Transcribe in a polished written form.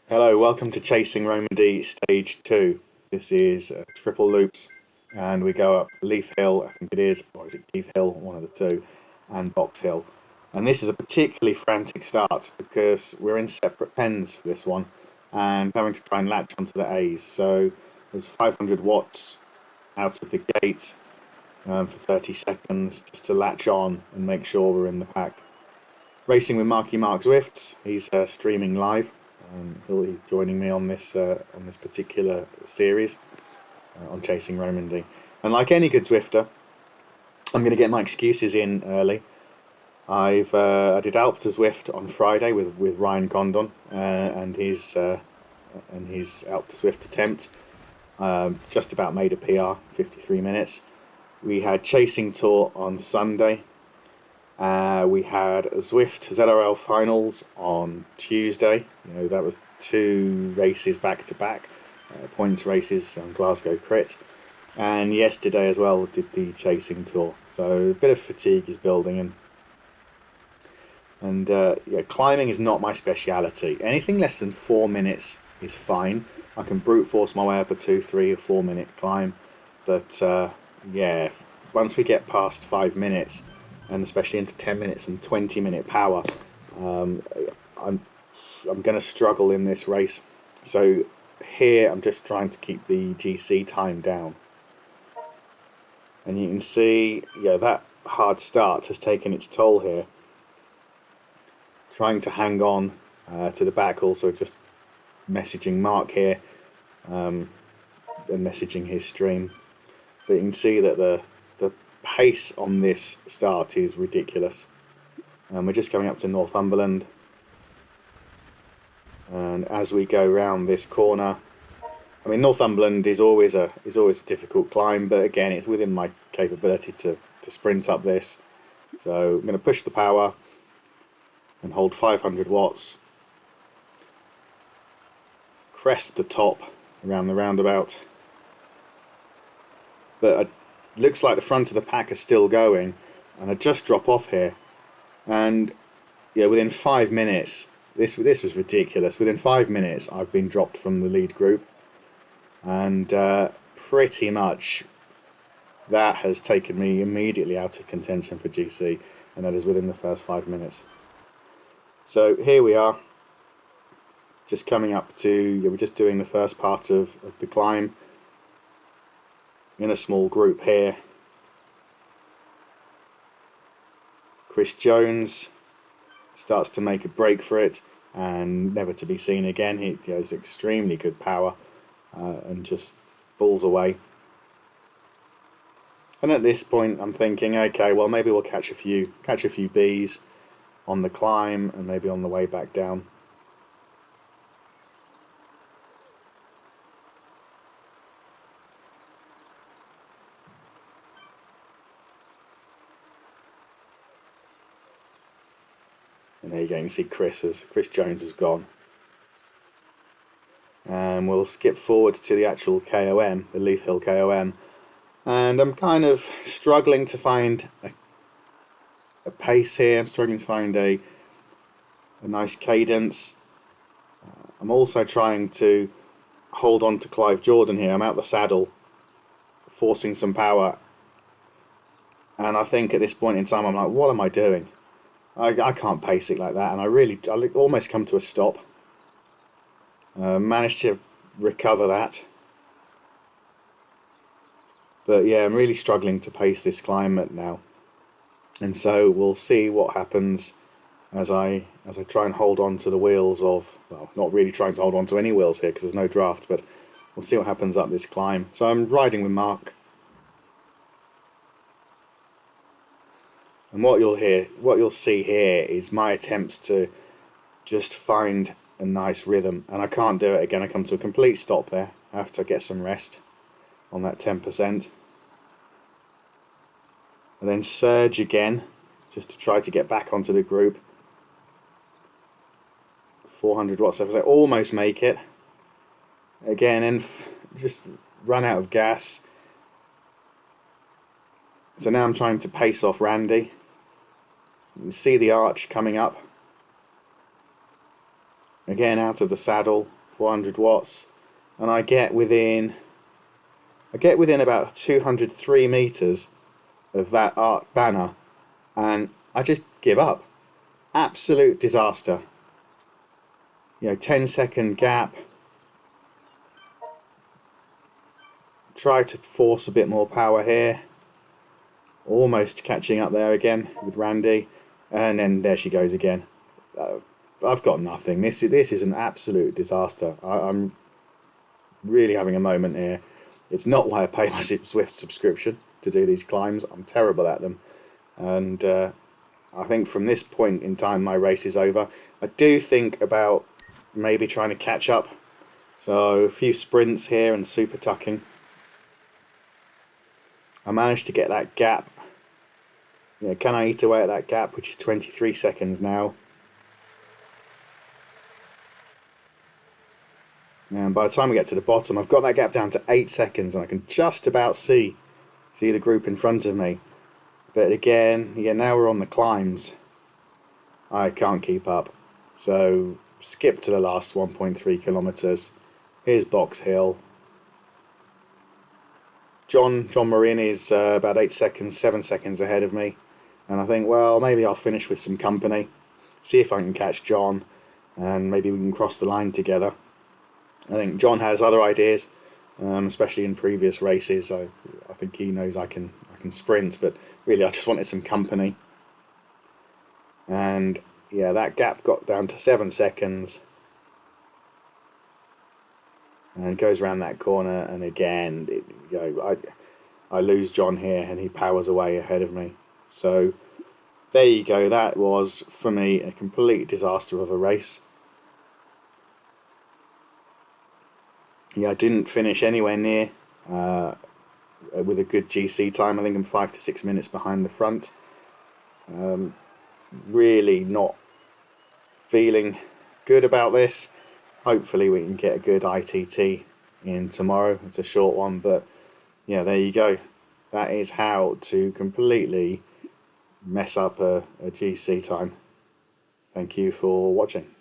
Hello, welcome to Chasing Romandie Stage 2. This is triple loops, and we go up Leith Hill, I think it is, or is it Leith Hill, one of the two, and Box Hill. And this is a particularly frantic start because we're in separate pens for this one and having to try and latch onto the A's. So there's 500 watts out of the gate for 30 seconds just to latch on and make sure we're in the pack. Racing with Marky Mark Zwift, he's streaming live. He's joining me on this particular series on Chasing Romandie. And like any good Zwifter, I'm going to get my excuses in early. I did Alp to Zwift on Friday with Ryan Condon and his Alp to Zwift attempt. Just about made a PR, 53 minutes. We had Chasing Tour on Sunday. We had Zwift ZRL finals on Tuesday. That was two races back to back, points races on Glasgow Crit. And yesterday as well did the Chasing Tour. So a bit of fatigue is building, and yeah, climbing is not my speciality. Anything less than 4 minutes is fine. I can brute force my way up a 2, 3, or 4 minute climb, but yeah, once we get past 5 minutes, and especially into 10 minutes and 20-minute power, I'm going to struggle in this race. So here I'm just trying to keep the GC time down. And you can see, yeah, that hard start has taken its toll here. Trying to hang on to the back, also just messaging Mark here and messaging his stream. But you can see that the pace on this start is ridiculous. And we're just coming up to Northumberland, and as we go round this corner, I mean, Northumberland is always a difficult climb, but again, it's within my capability to sprint up this. So I'm going to push the power and hold 500 watts, crest the top around the roundabout, but it looks like the front of the pack is still going, and I just drop off here. And yeah, within 5 minutes, this was ridiculous. Within 5 minutes, I've been dropped from the lead group, and pretty much that has taken me immediately out of contention for GC, and that is within the first 5 minutes. So here we are, just coming up to, yeah, we're just doing the first part of the climb in a small group here. Chris Jones starts to make a break for it and never to be seen again. He has extremely good power and just balls away. And at this point I'm thinking, okay, well, maybe we'll catch a few bees on the climb and maybe on the way back down. And there you go, you can see Chris Jones has gone. And we'll skip forward to the actual KOM, the Leith Hill KOM. And I'm kind of struggling to find a pace here. I'm struggling to find a nice cadence. I'm also trying to hold on to Clive Jordan here. I'm out the saddle, forcing some power. And I think at this point in time, I'm like, what am I doing? I can't pace it like that, and I almost come to a stop. Managed to recover that, but yeah, I'm really struggling to pace this climb now, and so we'll see what happens as I try and hold on to the wheels of, well, not really trying to hold on to any wheels here because there's no draft, but we'll see what happens up this climb. So I'm riding with Mark. And what you'll see here is my attempts to just find a nice rhythm, and I can't do it again. I come to a complete stop there. I have to get some rest on that 10%. And then surge again, just to try to get back onto the group. 400 watts, I almost make it. Again, and just run out of gas. So now I'm trying to pace off Randy. You can see the arch coming up. Again, out of the saddle, 400 watts, and I get within about 203 meters of that arc banner, and I just give up. Absolute disaster. 10-second gap. Try to force a bit more power here. Almost catching up there again with Randy, and then there she goes again. I've got nothing. This is an absolute disaster. I'm really having a moment here. It's not why I pay my Zwift subscription to do these climbs. I'm terrible at them, and I think from this point in time my race is over. I do think about maybe trying to catch up. So a few sprints here and super tucking. I managed to get that gap. Can I eat away at that gap, which is 23 seconds now? And by the time we get to the bottom, I've got that gap down to 8 seconds, and I can just about see the group in front of me. But again, now we're on the climbs. I can't keep up. So skip to the last 1.3 kilometers. Here's Box Hill. John Marin is about 8 seconds, 7 seconds ahead of me. And I think, well, maybe I'll finish with some company. See if I can catch John, and maybe we can cross the line together. I think John has other ideas, especially in previous races. I think he knows I can sprint, but really I just wanted some company. And yeah, that gap got down to 7 seconds. And goes around that corner, and again, I lose John here, and he powers away ahead of me. So there you go. That was, for me, a complete disaster of a race. I didn't finish anywhere near with a good GC time. I think I'm 5 to 6 minutes behind the front. Really not feeling good about this. Hopefully we can get a good ITT in tomorrow. It's a short one, but yeah, there you go. That is how to completely mess up a GC time. Thank you for watching.